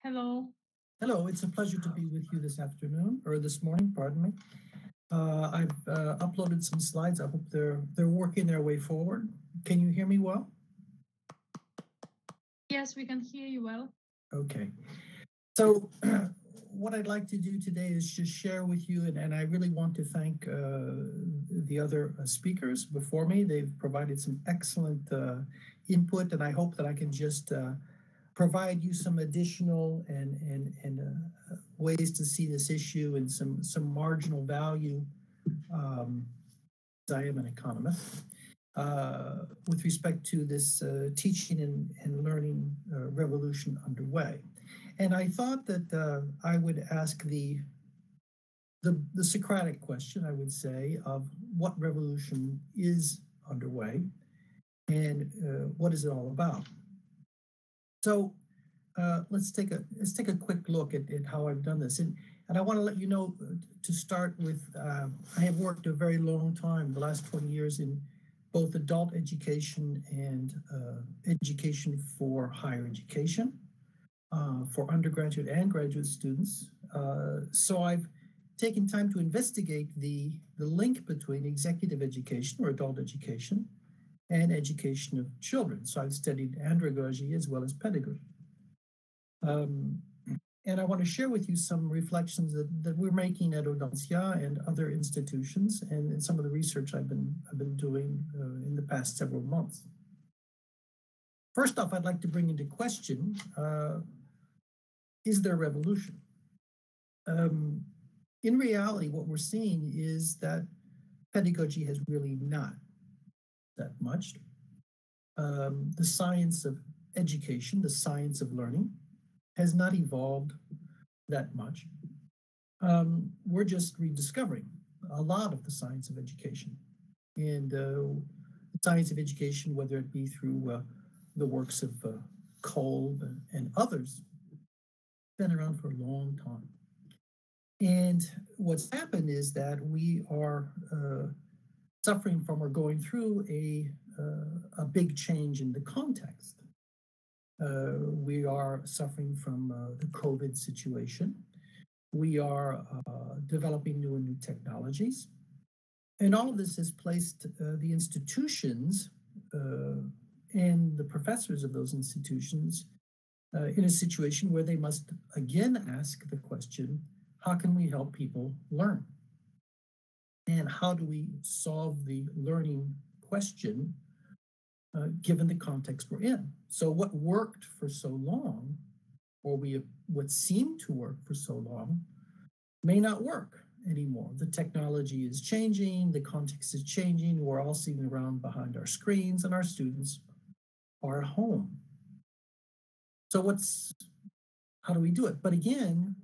Hello. Hello, it's a pleasure to be with you this afternoon, or this morning, pardon me. I've uploaded some slides. I hope they're working their way forward. Can you hear me well? Yes, we can hear you well. Okay. So what I'd like to do today is just share with you, and I really want to thank the other speakers before me. They've provided some excellent input, and I hope that I can just provide you some additional and ways to see this issue and some marginal value. Um, I am an economist. With respect to this teaching and learning revolution underway. And I thought that I would ask the Socratic question, I would say, of what revolution is underway and what is it all about. So let's take a quick look at how I've done this. And I want to let you know to start with, I have worked a very long time, the last 20 years, in both adult education and education for higher education, for undergraduate and graduate students. So I've taken time to investigate the link between executive education or adult education and education of children. So I've studied andragogy as well as pedagogy. And I want to share with you some reflections that we're making at Audencia and other institutions, and some of the research I've been doing in the past several months. First off, I'd like to bring into question: is there a revolution? In reality, what we're seeing is that pedagogy has really not that much. The science of education, the science of learning, has not evolved that much. We're just rediscovering a lot of the science of education. And the science of education, whether it be through the works of Kolb and others, been around for a long time. And what's happened is that we are suffering from or going through a big change in the context. We are suffering from the COVID situation. We are developing new and new technologies. And all of this has placed the institutions and the professors of those institutions in a situation where they must again ask the question, how can we help people learn? And how do we solve the learning question given the context we're in? So what worked for so long, or what seemed to work for so long, may not work anymore. The technology is changing, the context is changing, we're all sitting around behind our screens, and our students are at home. So how do we do it? But again,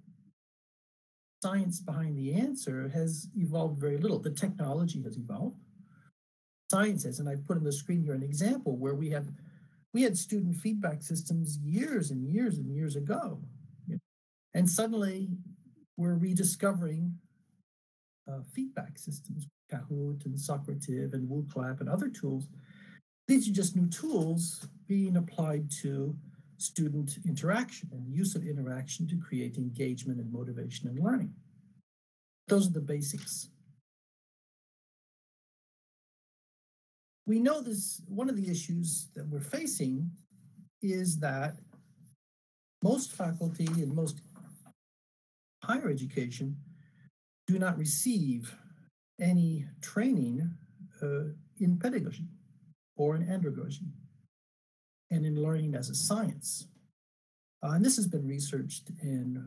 science behind the answer has evolved very little. The technology has evolved. Science has, and I've put on the screen here an example where we had student feedback systems years and years and years ago. And suddenly we're rediscovering feedback systems, Kahoot and Socrative and WooClap and other tools. These are just new tools being applied to student interaction and use of interaction to create engagement and motivation and learning. Those are the basics. We know this, one of the issues that we're facing is that most faculty and most higher education do not receive any training in pedagogy or in andragogy and in learning as a science. And this has been researched, and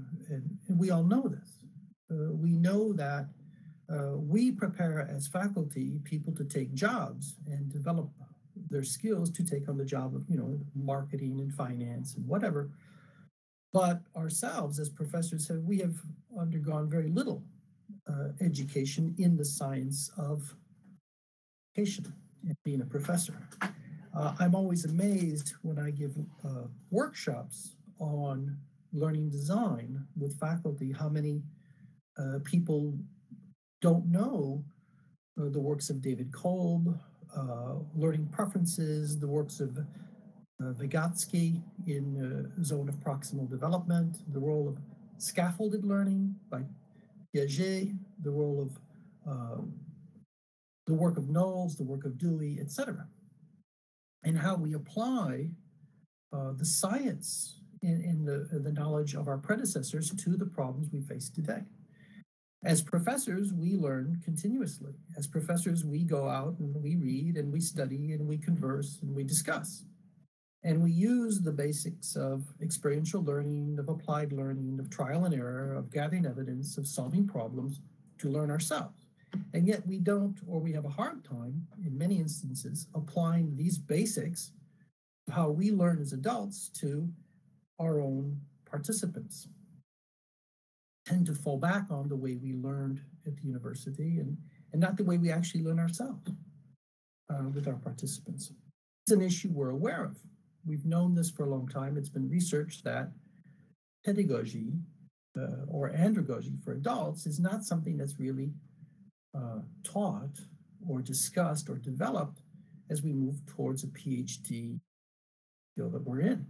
we all know this. We know that we prepare as faculty people to take jobs and develop their skills to take on the job of, marketing and finance and whatever. But ourselves as professors, we have undergone very little education in the science of education and being a professor. I'm always amazed when I give workshops on learning design with faculty, how many people don't know the works of David Kolb, learning preferences, the works of Vygotsky, in zone of proximal development, the role of scaffolded learning by Piaget, the role of the work of Knowles, the work of Dewey, etc., and how we apply the science in the knowledge of our predecessors to the problems we face today. As professors, we learn continuously. As professors, we go out and we read and we study and we converse and we discuss. And we use the basics of experiential learning, of applied learning, of trial and error, of gathering evidence, of solving problems to learn ourselves. And yet we don't, or we have a hard time in many instances, applying these basics of how we learn as adults to our own participants. Tend to fall back on the way we learned at the university and not the way we actually learn ourselves with our participants. It's an issue we're aware of. We've known this for a long time. It's been researched that pedagogy or andragogy for adults is not something that's really taught or discussed or developed as we move towards a PhD field that we're in.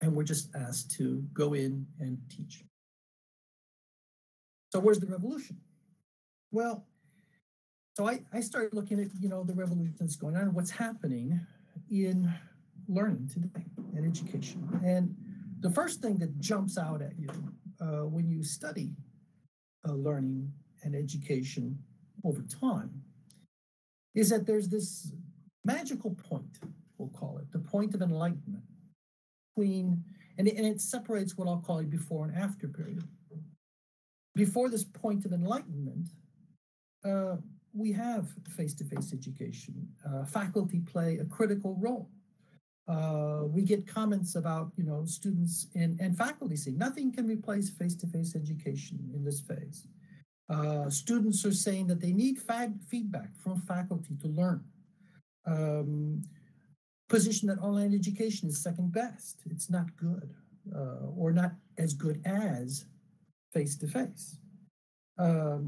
And we're just asked to go in and teach. So where's the revolution? Well, so I started looking at, the revolution that's going on and what's happening in learning today and education. And the first thing that jumps out at you when you study learning and education over time is that there's this magical point, we'll call it, the point of enlightenment between, and it separates what I'll call a before and after period. Before this point of enlightenment, we have face-to-face education. Faculty play a critical role. We get comments about, students and faculty say nothing can replace face-to-face education in this phase. Students are saying that they need feedback from faculty to learn. Position that online education is second best. It's not good or not as good as face-to-face.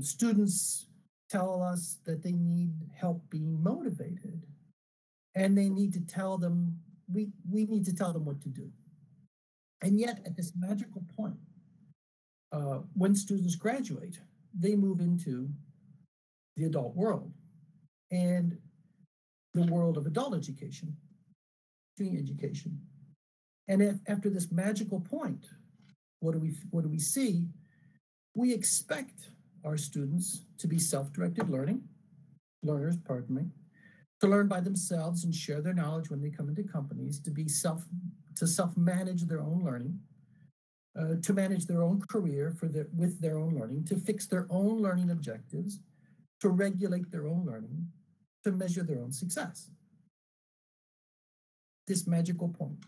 Students tell us that they need help being motivated and they need to tell them, we need to tell them what to do. And yet at this magical point, when students graduate, they move into the adult world and the world of adult education, continuing education. And after this magical point, what do we see? We expect our students to be self-directed learners, to learn by themselves and share their knowledge when they come into companies, to self-manage their own learning, to manage their own career with their own learning, to fix their own learning objectives, to regulate their own learning, to measure their own success. This magical point.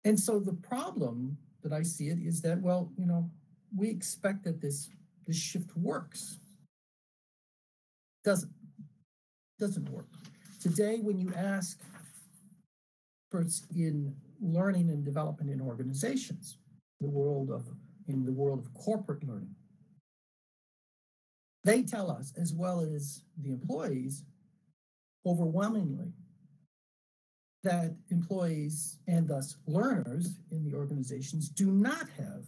And so the problem that I see it is that, well, we expect that this shift works. Doesn't work. Today, when you ask experts in learning and development in organizations, in the world of corporate learning, they tell us, as well as the employees, overwhelmingly, that employees and thus learners in the organizations do not have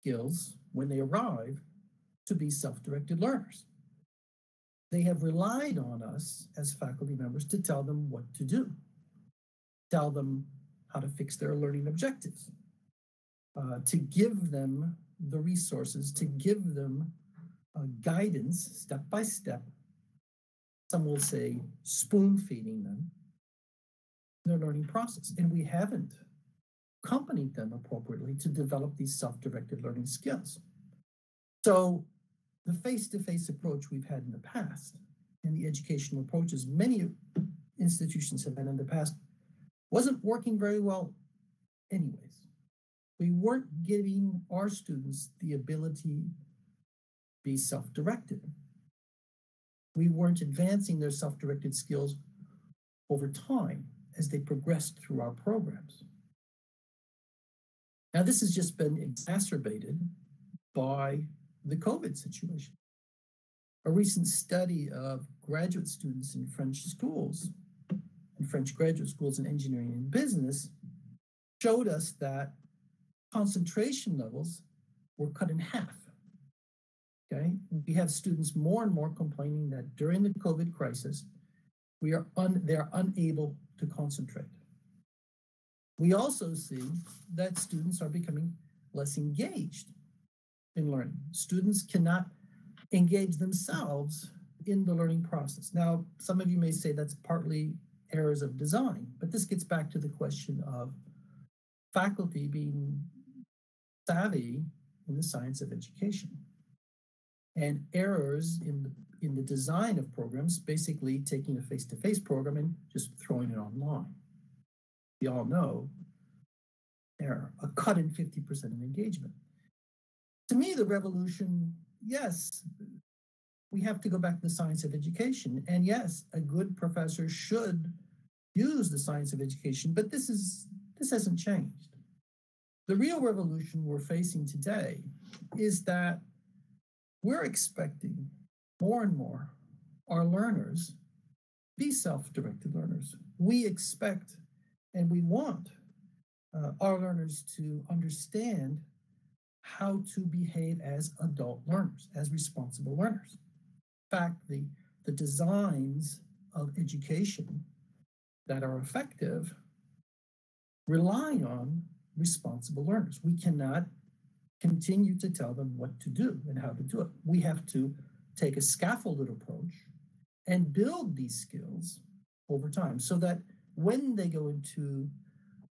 skills when they arrive to be self-directed learners. They have relied on us as faculty members to tell them what to do, tell them how to fix their learning objectives, to give them the resources, to give them guidance step by step. Some will say spoon feeding them their learning process. And we haven't accompanied them appropriately to develop these self-directed learning skills. So the face-to-face approach we've had in the past and the educational approaches many institutions have had in the past wasn't working very well anyways. We weren't giving our students the ability to be self-directed. We weren't advancing their self-directed skills over time as they progressed through our programs. Now, this has just been exacerbated by the COVID situation. A recent study of graduate students in French schools in French graduate schools in engineering and business showed us that concentration levels were cut in half. Okay, we have students more and more complaining that during the COVID crisis, they're unable to concentrate. We also see that students are becoming less engaged in learning. Students cannot engage themselves in the learning process. Now, some of you may say that's partly errors of design, but this gets back to the question of faculty being savvy in the science of education and errors in the design of programs, basically taking a face-to-face program and just throwing it online. We all know error, a cut in 50% of engagement. To me, the revolution, yes, we have to go back to the science of education. And yes, a good professor should use the science of education, but this hasn't changed. The real revolution we're facing today is that we're expecting more and more our learners be self-directed learners. We expect and we want our learners to understand how to behave as adult learners, as responsible learners. In fact, the designs of education that are effective rely on responsible learners. We cannot continue to tell them what to do and how to do it. We have to take a scaffolded approach and build these skills over time so that when they go into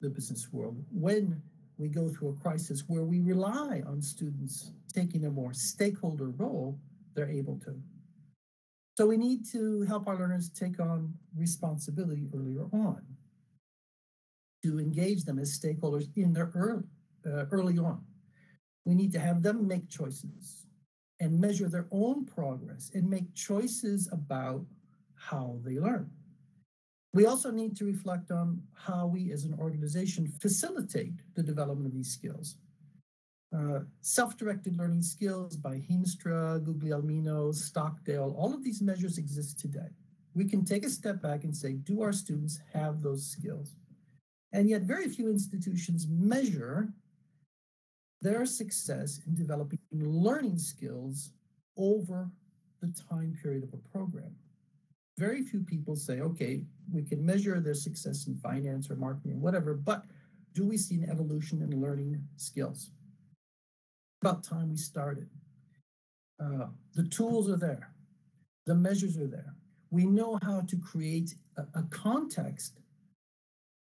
the business world, when we go through a crisis where we rely on students taking a more stakeholder role, they're able to. So we need to help our learners take on responsibility earlier on, to engage them as stakeholders in their early on. We need to have them make choices and measure their own progress and make choices about how they learn. We also need to reflect on how we as an organization facilitate the development of these skills. Self-directed learning skills by Heemstra, Guglielmino, Stockdale, all of these measures exist today. We can take a step back and say, do our students have those skills? And yet very few institutions measure their success in developing learning skills over the time period of a program. Very few people say, okay, we can measure their success in finance or marketing or whatever, but do we see an evolution in learning skills? About time we started. The tools are there. The measures are there. We know how to create a context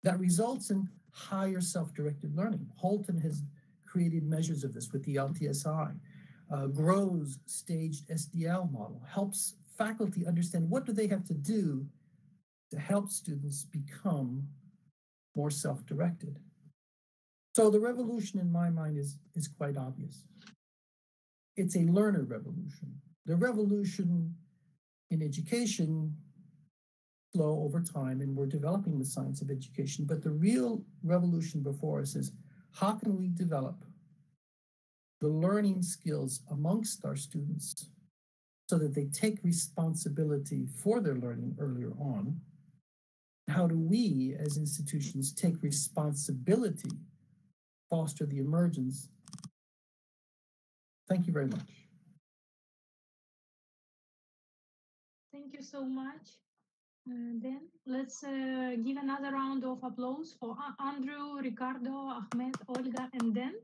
that results in higher self-directed learning. Holton has created measures of this with the LTSI. Grows staged SDL model helps faculty understand what do they have to do to help students become more self-directed. So the revolution in my mind is quite obvious. It's a learner revolution. The revolution in education flow over time, and we're developing the science of education, but the real revolution before us is how can we develop the learning skills amongst our students so that they take responsibility for their learning earlier on? How do we as institutions take responsibility, foster the emergence? Thank you very much. Thank you so much. Then let's give another round of applause for Andrew, Ricardo, Ahmed, Olga, and Dan.